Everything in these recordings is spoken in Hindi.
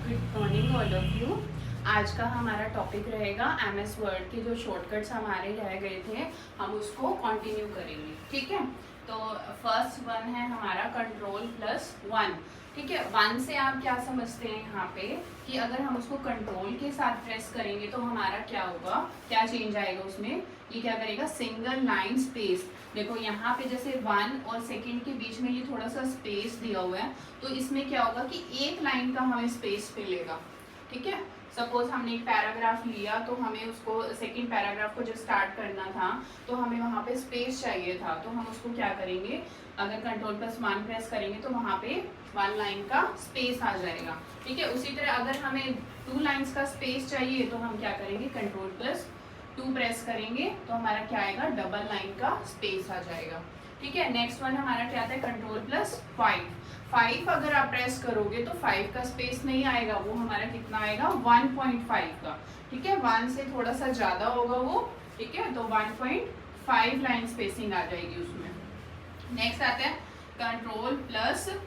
Good morning all of you. आज का हमारा टॉपिक रहेगा MS वर्ड के जो शॉर्टकट्स हमारे रह गए थे, हम उसको कंटिन्यू करेंगे। ठीक है, तो फर्स्ट वन है हमारा Ctrl+1। ठीक है, 1 से आप क्या समझते हैं यहाँ पे कि अगर हम उसको कंट्रोल के साथ प्रेस करेंगे तो हमारा क्या होगा, क्या चेंज आएगा उसमें। ये क्या करेगा, सिंगल लाइन स्पेस। देखो यहाँ पे जैसे 1 और सेकंड के बीच में ये थोड़ा सा स्पेस दिया हुआ है, तो इसमें क्या होगा कि एक लाइन का हमें स्पेस मिलेगा। ठीक है, सपोज हमने एक पैराग्राफ लिया तो हमें उसको सेकंड पैराग्राफ को जब स्टार्ट करना था तो हमें वहाँ पे स्पेस चाहिए था, तो हम उसको क्या करेंगे, अगर Ctrl+1 प्रेस करेंगे तो वहाँ पे 1 लाइन का स्पेस आ जाएगा। ठीक है, उसी तरह अगर हमें 2 लाइन्स का स्पेस चाहिए तो हम क्या करेंगे, Ctrl+2 प्रेस करेंगे तो हमारा क्या आएगा, डबल लाइन का स्पेस आ जाएगा। ठीक है, नेक्स्ट वन हमारा क्या आता है, Ctrl+5। 5 अगर आप प्रेस करोगे तो 5 का स्पेस नहीं आएगा, वो हमारा कितना आएगा, 1.5 का। ठीक है, 1 से थोड़ा सा ज़्यादा होगा वो। ठीक है, तो 1.5 लाइन स्पेसिंग आ जाएगी उसमें। नेक्स्ट आता है Ctrl+,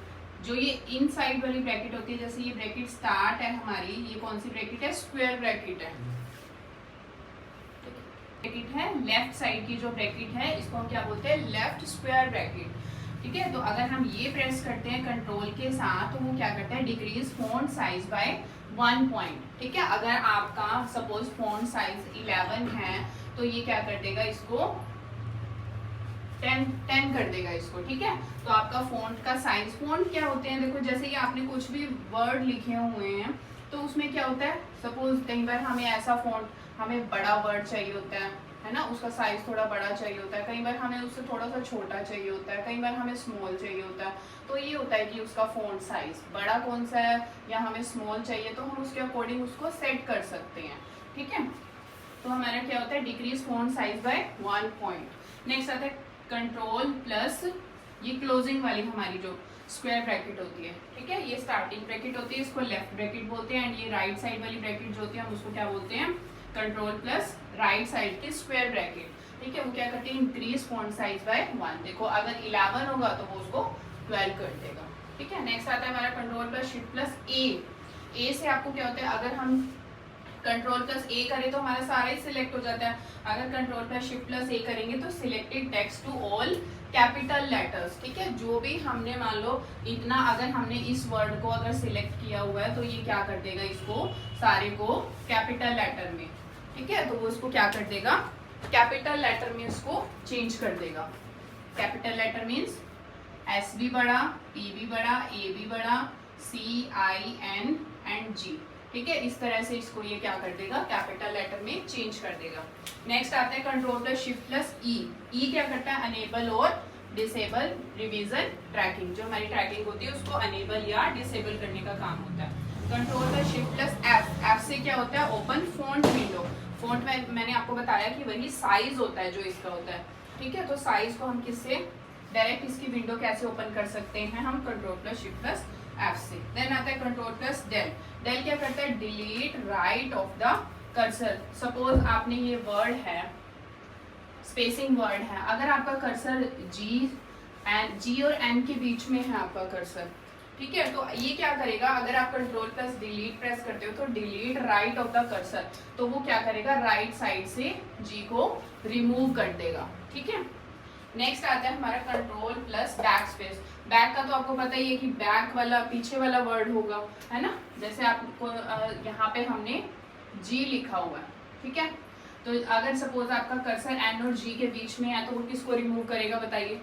जो ये इनसाइड वाली ब्रैकेट होती है, जैसे ये ब्रैकेट स्टार्ट है हमारी, ये कौन सी ब्रैकेट है, स्क्वायर ब्रैकेट है। ब्रैकेट है लेफ्ट साइड की जो ब्रैकेट है, इसको हम क्या बोलते हैं, लेफ्ट स्क्वायर ब्रैकेट। ठीक है, तो अगर हम ये प्रेस करते हैं कंट्रोल के साथ तो वो क्या करता है, decrease font size by 1 point. ठीक है, अगर आपका सपोज फॉन्ट साइज 11 है तो ये क्या कर देगा, इसको 10 कर देगा इसको। ठीक है, तो आपका फॉन्ट का साइज, फॉन्ट क्या होते हैं, देखो जैसे कि आपने कुछ भी वर्ड लिखे हुए हैं तो उसमें क्या होता है, सपोज कई बार हमें ऐसा फॉन्ट, हमें बड़ा वर्ड चाहिए होता है ना, उसका साइज थोड़ा बड़ा चाहिए होता है, कई बार हमें उससे थोड़ा सा छोटा चाहिए होता है, कई बार हमें स्मॉल चाहिए होता है। तो ये होता है कि उसका फॉन्ट साइज बड़ा कौन सा है या हमें स्मॉल चाहिए, तो हम उसके अकॉर्डिंग उसको सेट कर सकते हैं। ठीक है, तो हमारा क्या होता है, decrease font size by 1 point. Next आता है Ctrl+, ये क्लोजिंग वाली हमारी जो स्क्वायर ब्रैकेट होती है। ठीक है, ये स्टार्टिंग ब्रैकेट होती है, इसको लेफ्ट ब्रैकेट बोलते हैं, एंड ये राइट साइड वाली ब्रैकेट जो होती है हम उसको क्या बोलते हैं, Ctrl+ राइट साइड की स्क्वायर ब्रैकेट। ठीक है, वो क्या करते हैं, इंक्रीज फॉन्ट साइज बाय 1। देखो अगर 11 होगा तो वो उसको 12 कर देगा। ठीक है, नेक्स्ट आता है हमारा Ctrl+Shift+A। ए से आपको क्या होता है, अगर हम Ctrl+A करें तो हमारा सारा ही सिलेक्ट हो जाता है। अगर Ctrl+Shift+A करेंगे तो selected text to all capital letters. ठीक है, जो भी हमने मान लो इतना, अगर हमने इस वर्ड को अगर सिलेक्ट किया हुआ है तो ये क्या कर देगा, इसको सारे को कैपिटल लेटर में। ठीक है, तो वो इसको क्या कर देगा, कैपिटल लेटर में इसको चेंज कर देगा। कैपिटल लेटर मीन्स S भी बड़ा, P भी बड़ा, A भी बड़ा, C, I, N and G। ठीक है, इस तरह से इसको ये क्या कर देगा, कैपिटल लेटर में चेंज कर देगा। नेक्स्ट आता है Ctrl+Shift+E। ई क्या करता है, अनेबल और डिसेबल रिवीजन ट्रैकिंग, जो हमारी ट्रैकिंग होती है उसको अनेबल या डिसेबल करने का काम होता है। Ctrl+Shift+F। एफ से क्या होता है, ओपन फॉन्ट विंडो। फॉन्ट में मैंने आपको बताया कि वही साइज होता है जो इसका होता है। ठीक है, तो साइज को हम किससे, डायरेक्ट इसकी विंडो कैसे ओपन कर सकते हैं, हम Ctrl+Shift+F से। देन आता है Ctrl+Del। डेल क्या करता है, delete right of the cursor. Suppose आपने ये वर्ड है, स्पेसिंग वर्ड है, अगर आपका कर्सर जी और एन के बीच में है आपका कर्सर। ठीक है, तो ये क्या करेगा, अगर आप Ctrl+Delete प्रेस करते हो तो delete right of the cursor, तो वो क्या करेगा, राइट साइड से जी को रिमूव कर देगा। ठीक है, नेक्स्ट आता है हमारा Ctrl+Backspace। बैक का तो आपको पता ही है कि बैक वाला पीछे वाला वर्ड होगा, है ना, जैसे आपको यहाँ पे हमने जी लिखा हुआ है। ठीक है, तो अगर सपोज आपका कर्सर एन और जी के बीच में है तो वो किसको रिमूव करेगा, बताइए।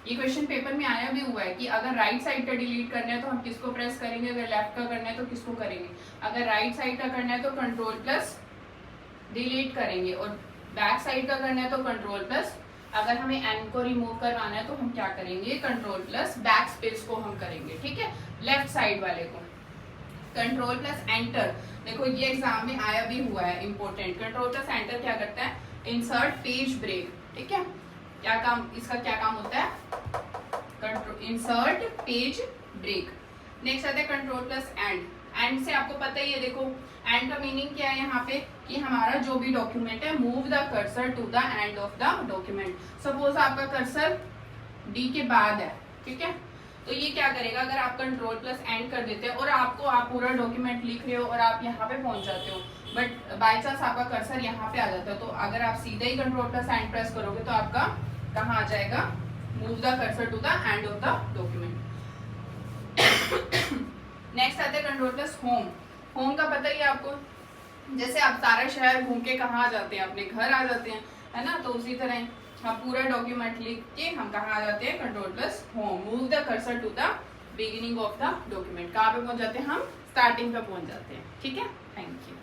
ये क्वेश्चन पेपर में आया भी हुआ है कि अगर राइट साइड का डिलीट करना है तो हम किसको प्रेस करेंगे, अगर लेफ्ट का करना है तो किसको करेंगे। अगर राइट साइड का करना है तो Ctrl+Delete करेंगे, और बैक साइड का करना है तो Ctrl+, अगर हमें एन को रिमूव करवाना है तो हम क्या करेंगे, Ctrl+Backspace को हम करेंगे। ठीक है, लेफ्ट साइड वाले को। Ctrl+Enter, देखो ये एग्जाम में आया भी हुआ है, इंपॉर्टेंट। Ctrl+Enter क्या करता है, इंसर्ट पेज ब्रेक। ठीक है, क्या काम, इसका क्या काम होता है, इंसर्ट पेज ब्रेक। नेक्स्ट आता है Ctrl+End। एंड से आपको पता ही है, देखो एंड का मीनिंग क्या है यहाँ पे, कि हमारा जो भी डॉक्यूमेंट है, move the cursor to the end of the document. Suppose आपका कर्सर डी के बाद है, ठीक है, तो ये क्या करेगा, अगर आप कंट्रोल प्लस एंड कर देते हैं और आप पूरा डॉक्यूमेंट लिख रहे हो और आप यहाँ पे पहुंच जाते हो, बट बाय चांस आपका कर्सर यहाँ पे आ जाता है, तो अगर आप सीधे ही कंट्रोल प्लस एंड प्रेस करोगे तो आपका कहाँ आ जाएगा, move the cursor to the end of the document. Next आता है कंट्रोल प्लस होम। होम का पता ही है आपको, जैसे आप सारा शहर घूम के कहाँ आ जाते हैं, अपने घर आ जाते हैं, है ना, तो उसी तरह हम पूरा डॉक्यूमेंट लिख के हम कहाँ आ जाते हैं, control plus home, move the cursor to the beginning of the document. कहाँ पे पहुंच जाते हैं हम, स्टार्टिंग पे पहुंच जाते हैं। ठीक है, थैंक यू।